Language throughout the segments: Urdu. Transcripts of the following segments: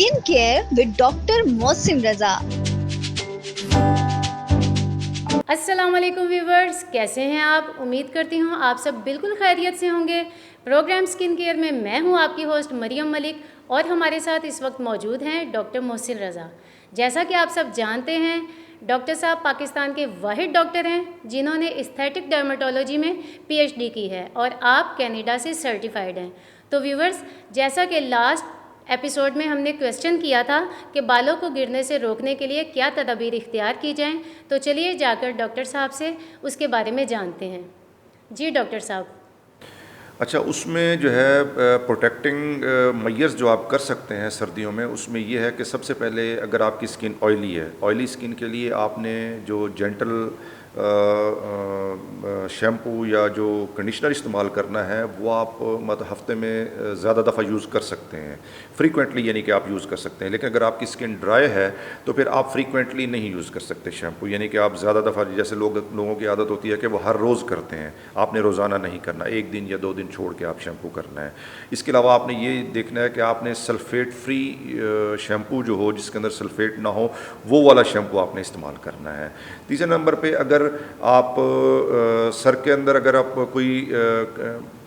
Skin Care with Dr. Mohsin Raza. السلام علیکم ویورز، کیسے ہیں آپ؟ امید کرتی ہوں آپ سب بالکل خیریت سے ہوں گے۔ پروگرام اسکن کیئر میں میں ہوں آپ کی ہوسٹ مریم ملک، اور ہمارے ساتھ اس وقت موجود ہیں ڈاکٹر محسن رضا۔ جیسا کہ آپ سب جانتے ہیں، ڈاکٹر صاحب پاکستان کے واحد ڈاکٹر ہیں جنہوں نے استھیٹک ڈرمیٹولوجی میں پی ایچ ڈی کی ہے، اور آپ کینیڈا سے سرٹیفائڈ ہیں۔ تو ویورز، جیسا کہ لاسٹ ایپیسوڈ میں ہم نے کویسچن کیا تھا کہ بالوں کو گرنے سے روکنے کے لیے کیا تدابیر اختیار کی جائیں، تو چلیے جا کر ڈاکٹر صاحب سے اس کے بارے میں جانتے ہیں۔ جی ڈاکٹر صاحب۔ اچھا، اس میں جو ہے پروٹیکٹنگ میئرز جو آپ کر سکتے ہیں سردیوں میں، اس میں یہ ہے کہ سب سے پہلے اگر آپ کی سکن آئلی ہے، آئلی سکن کے لیے آپ نے جو جینٹل شیمپو یا جو کنڈیشنر استعمال کرنا ہے وہ آپ مطلب ہفتے میں زیادہ دفعہ یوز کر سکتے ہیں، فریکوینٹلی یعنی کہ آپ یوز کر سکتے ہیں۔ لیکن اگر آپ کی سکن ڈرائی ہے تو پھر آپ فریکوینٹلی نہیں یوز کر سکتے شیمپو، یعنی کہ آپ زیادہ دفعہ، جیسے لوگوں کی عادت ہوتی ہے کہ وہ ہر روز کرتے ہیں، آپ نے روزانہ نہیں کرنا، ایک دن یا 2 دن چھوڑ کے آپ شیمپو کرنا ہے۔ اس کے علاوہ آپ نے یہ دیکھنا ہے کہ آپ نے سلفیٹ فری شیمپو جو ہو، جس کے اندر سلفیٹ نہ ہو، وہ والا شیمپو آپ نے استعمال کرنا ہے۔ تیسرے نمبر پہ اگر آپ سر کے اندر اگر آپ کوئی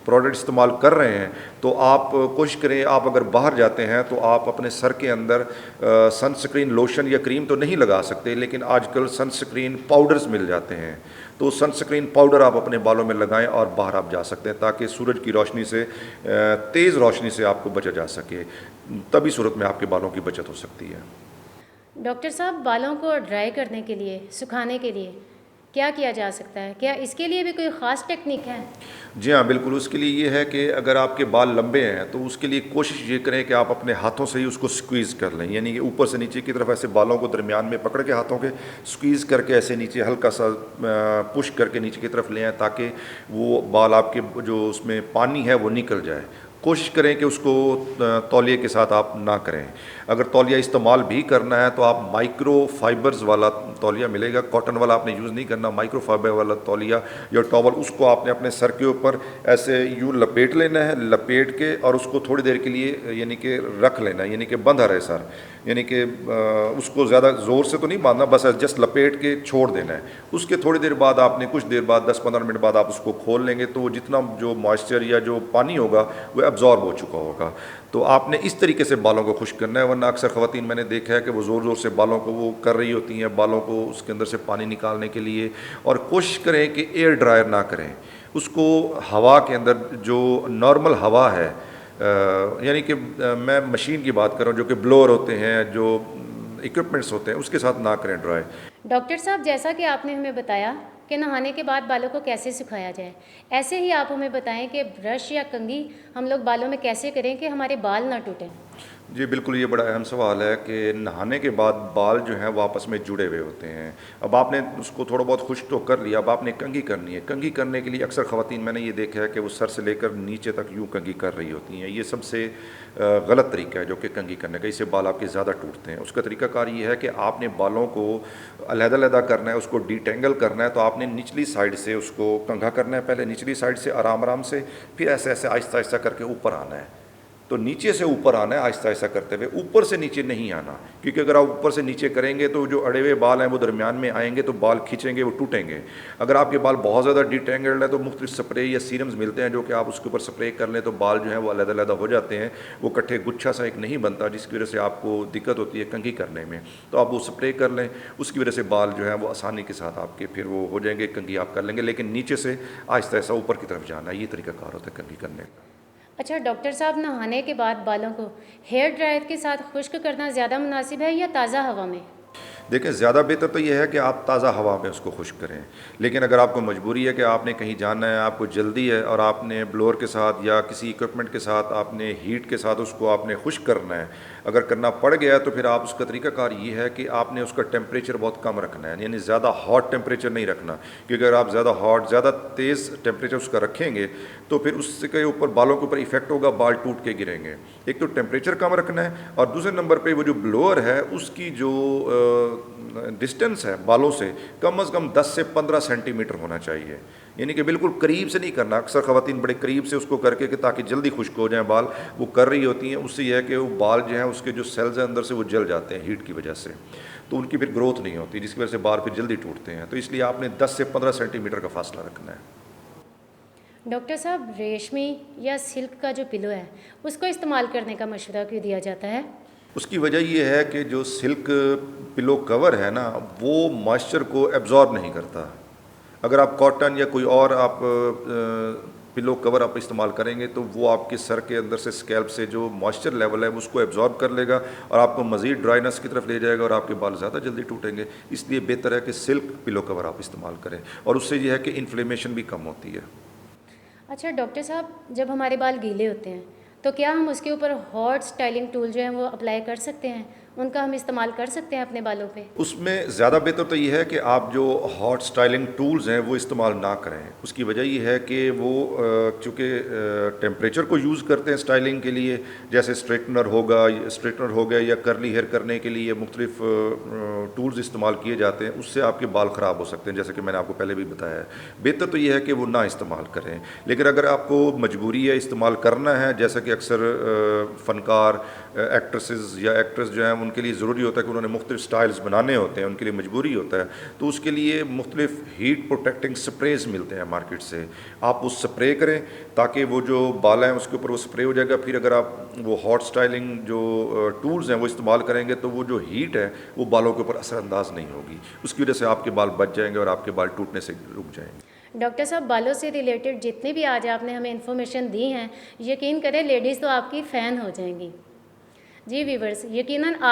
پروڈکٹ استعمال کر رہے ہیں تو آپ کوشش کریں، آپ اگر باہر جاتے ہیں تو آپ اپنے سر کے اندر سن سکرین لوشن یا کریم تو نہیں لگا سکتے، لیکن آج کل سن سکرین پاؤڈرز مل جاتے ہیں، تو سن سکرین پاؤڈر آپ اپنے بالوں میں لگائیں اور باہر آپ جا سکتے ہیں، تاکہ سورج کی روشنی سے، تیز روشنی سے آپ کو بچا جا سکے۔ تبھی صورت میں آپ کے بالوں کی بچت ہو سکتی ہے۔ ڈاکٹر صاحب، بالوں کو ڈرائی کرنے کے لیے، سکھانے کے لیے کیا کیا جا سکتا ہے؟ کیا اس کے لیے بھی کوئی خاص ٹیکنیک ہے؟ جی ہاں، بالکل۔ اس کے لیے یہ ہے کہ اگر آپ کے بال لمبے ہیں تو اس کے لیے کوشش یہ کریں کہ آپ اپنے ہاتھوں سے ہی اس کو سکویز کر لیں، یعنی کہ اوپر سے نیچے کی طرف ایسے بالوں کو درمیان میں پکڑ کے ہاتھوں کے سکویز کر کے ایسے نیچے ہلکا سا پش کر کے نیچے کی طرف لے آئیں، تاکہ وہ بال آپ کے جو اس میں پانی ہے وہ نکل جائے۔ کوشش کریں کہ اس کو تولیے کے ساتھ آپ نہ کریں۔ اگر تولیہ استعمال بھی کرنا ہے تو آپ مائکرو فائبرز والا تولیہ ملے گا، کاٹن والا آپ نے یوز نہیں کرنا، مائکرو فائبر والا تولیہ یا ٹاول، اس کو آپ نے اپنے سر کے اوپر ایسے یوں لپیٹ لینا ہے، لپیٹ کے اور اس کو تھوڑی دیر کے لیے یعنی کہ رکھ لینا ہے، یعنی کہ بندھا رہے سر، یعنی کہ اس کو زیادہ زور سے تو نہیں باندھنا، بس جسٹ لپیٹ کے چھوڑ دینا ہے۔ اس کے تھوڑی دیر بعد آپ نے، کچھ دیر بعد 10-15 منٹ بعد آپ اس کو کھول لیں گے تو جتنا جو موئسچر یا جو پانی ہوگا وہ ایبزارب ہو چکا ہوگا۔ تو آپ نے اس طریقے سے بالوں کو خشک کرنا ہے، ورنہ اکثر خواتین میں نے دیکھا ہے کہ وہ زور زور سے بالوں کو وہ کر رہی ہوتی ہیں، بالوں کو اس کے اندر سے پانی نکالنے کے لیے، اور کوشش کریں کہ ایئر ڈرائر نہ کریں اس کو، ہوا کے اندر جو نارمل ہوا ہے، یعنی کہ میں مشین کی بات کر رہا ہوں، جو کہ بلور ہوتے ہیں، جو اکوپمنٹس ہوتے ہیں، اس کے ساتھ نہ کریں ڈرائی۔ ڈاکٹر صاحب، جیسا کہ آپ نے ہمیں بتایا کہ نہانے کے بعد بالوں کو کیسے سکھایا جائے، ایسے ہی آپ ہمیں بتائیں کہ برش یا کنگھی ہم لوگ بالوں میں کیسے کریں کہ ہمارے بال نہ ٹوٹیں۔ جی بالکل، یہ بڑا اہم سوال ہے کہ نہانے کے بعد بال جو ہیں وہ آپس میں جڑے ہوئے ہوتے ہیں۔ اب آپ نے اس کو تھوڑا بہت خشک تو کر لیا، اب آپ نے کنگھی کرنی ہے۔ کنگھی کرنے کے لیے اکثر خواتین میں نے یہ دیکھا ہے کہ وہ سر سے لے کر نیچے تک یوں کنگھی کر رہی ہوتی ہیں، یہ سب سے غلط طریقہ ہے جو کہ کنگھی کرنے کا، اس سے بال آپ کے زیادہ ٹوٹتے ہیں۔ اس کا طریقہ کار یہ ہے کہ آپ نے بالوں کو علیحدہ علیحدہ کرنا ہے، اس کو ڈی ٹینگل کرنا ہے، تو آپ نے نچلی سائڈ سے اس کو کنگھا کرنا ہے، پہلے نچلی سائڈ سے آرام آرام سے، پھر ایسے ایسے آہستہ آہستہ کر کے اوپر آنا ہے۔ تو نیچے سے اوپر آنا ہے آہستہ آہستہ کرتے ہوئے، اوپر سے نیچے نہیں آنا، کیونکہ اگر آپ اوپر سے نیچے کریں گے تو جو اڑے ہوئے بال ہیں وہ درمیان میں آئیں گے تو بال کھینچیں گے، وہ ٹوٹیں گے۔ اگر آپ کے بال بہت زیادہ ڈی ٹینگلڈ ہے تو مختلف سپرے یا سیرمز ملتے ہیں جو کہ آپ اس کے اوپر سپرے کر لیں تو بال جو ہیں وہ علیحدہ علیحدہ ہو جاتے ہیں، وہ کٹھے گچھا سا ایک نہیں بنتا، جس کی وجہ سے آپ کو دقت ہوتی ہے کنگھی کرنے میں۔ تو آپ وہ سپرے کر لیں، اس کی وجہ سے بال جو ہیں وہ آسانی کے ساتھ آپ کے پھر وہ ہو جائیں گے، کنگھی آپ کر لیں گے، لیکن نیچے سے آہستہ آہستہ اوپر کی طرف جانا ہے، یہ طریقہ کار ہوتا ہے کنگھی کرنے کا۔ اچھا ڈاکٹر صاحب، نہانے کے بعد بالوں کو ہیئر ڈرائر کے ساتھ خشک کرنا زیادہ مناسب ہے یا تازہ ہوا میں؟ دیکھیں، زیادہ بہتر تو یہ ہے کہ آپ تازہ ہوا میں اس کو خشک کریں، لیکن اگر آپ کو مجبوری ہے کہ آپ نے کہیں جانا ہے، آپ کو جلدی ہے اور آپ نے بلور کے ساتھ یا کسی اکوپمنٹ کے ساتھ آپ نے ہیٹ کے ساتھ اس کو آپ نے خشک کرنا ہے، اگر کرنا پڑ گیا تو پھر آپ اس کا طریقہ کار یہ ہے کہ آپ نے اس کا ٹیمپریچر بہت کم رکھنا ہے، یعنی زیادہ ہاٹ ٹیمپریچر نہیں رکھنا، کیونکہ اگر آپ زیادہ ہاٹ، زیادہ تیز ٹیمپریچر اس کا رکھیں گے تو پھر اس کے اوپر بالوں کے اوپر ایفیکٹ ہوگا، بال ٹوٹ کے گریں گے۔ ایک تو ٹیمپریچر کم رکھنا ہے، اور دوسرے نمبر پہ وہ جو بلور ہے اس کی جو ڈسٹینس ہے بالوں سے کم از کم 10 سے 15 سینٹی میٹر ہونا چاہیے، یعنی کہ بالکل قریب سے نہیں کرنا. اکثر خواتین بڑے قریب سے اس کو کر کے کہ تاکہ جلدی خشک ہو جائیں بال, وہ کر رہی ہوتی ہیں. اس سے یہ ہے کہ وہ بال جو ہیں اس کے جو سیلز ہیں اندر سے وہ جل جاتے ہیں ہیٹ کی وجہ سے, تو ان کی پھر گروتھ نہیں ہوتی, جس کی وجہ سے بال پھر جلدی ٹوٹتے ہیں. تو اس لیے آپ نے 10 سے 15 سینٹی میٹر کا فاصلہ رکھنا ہے. ڈاکٹر صاحب ریشمی یا سلک کا جو پلو ہے اس کو استعمال کرنے کا مشورہ کیوں دیا جاتا ہے؟ اس کی وجہ یہ ہے کہ جو سلک پلو کور ہے نا وہ مائسچر کو ایبزارب نہیں کرتا. اگر آپ کاٹن یا کوئی اور آپ پلو کور آپ استعمال کریں گے تو وہ آپ کے سر کے اندر سے اسکیلپ سے جو مائسچر لیول ہے اس کو ایبزارب کر لے گا اور آپ کو مزید ڈرائنس کی طرف لے جائے گا اور آپ کے بال زیادہ جلدی ٹوٹیں گے. اس لیے بہتر ہے کہ سلک پلو کور آپ استعمال کریں, اور اس سے یہ ہے کہ انفلیمیشن بھی کم ہوتی ہے. اچھا ڈاکٹر صاحب, جب ہمارے بال گیلے ہوتے ہیں تو کیا ہم اس کے اوپر ہاٹ سٹائلنگ ٹول جو ہیں وہ اپلائی کر سکتے ہیں؟ ان کا ہم استعمال کر سکتے ہیں اپنے بالوں پہ؟ اس میں زیادہ بہتر تو یہ ہے کہ آپ جو ہاٹ سٹائلنگ ٹولز ہیں وہ استعمال نہ کریں. اس کی وجہ یہ ہے کہ وہ چونکہ ٹیمپریچر کو یوز کرتے ہیں سٹائلنگ کے لیے, جیسے اسٹریٹنر ہو گیا یا کرلی ہیئر کرنے کے لیے مختلف ٹولز استعمال کیے جاتے ہیں. اس سے آپ کے بال خراب ہو سکتے ہیں, جیسے کہ میں نے آپ کو پہلے بھی بتایا ہے. بہتر تو یہ ہے کہ وہ نہ استعمال کریں. لیکن اگر آپ کو مجبوری ہے استعمال کرنا ہے, جیسا کہ اکثر فنکار ایکٹریسز یا ایکٹرس جو ہیں ان کے لیے ضروری ہوتا ہے کہ انہوں نے مختلف سٹائلز بنانے ہوتے ہیں, ان کے لیے مجبوری ہوتا ہے, تو اس کے لیے مختلف ہیٹ پروٹیکٹنگ سپریز ملتے ہیں مارکیٹ سے. آپ وہ سپرے کریں تاکہ وہ جو بال ہیں اس کے اوپر وہ سپرے ہو جائے گا. پھر اگر آپ وہ ہاٹ سٹائلنگ جو ٹولز ہیں وہ استعمال کریں گے تو وہ جو ہیٹ ہے وہ بالوں کے اوپر اثر انداز نہیں ہوگی. اس کی وجہ سے آپ کے بال بچ جائیں گے اور آپ کے بال ٹوٹنے سے رک جائیں گے. ڈاکٹر صاحب, بالوں سے ریلیٹڈ جتنے بھی آج آپ نے ہمیں انفارمیشن دی ہیں, یقین کریں لیڈیز تو آپ کی فین ہو جائیں گی. جی ویورز, یقیناً آپ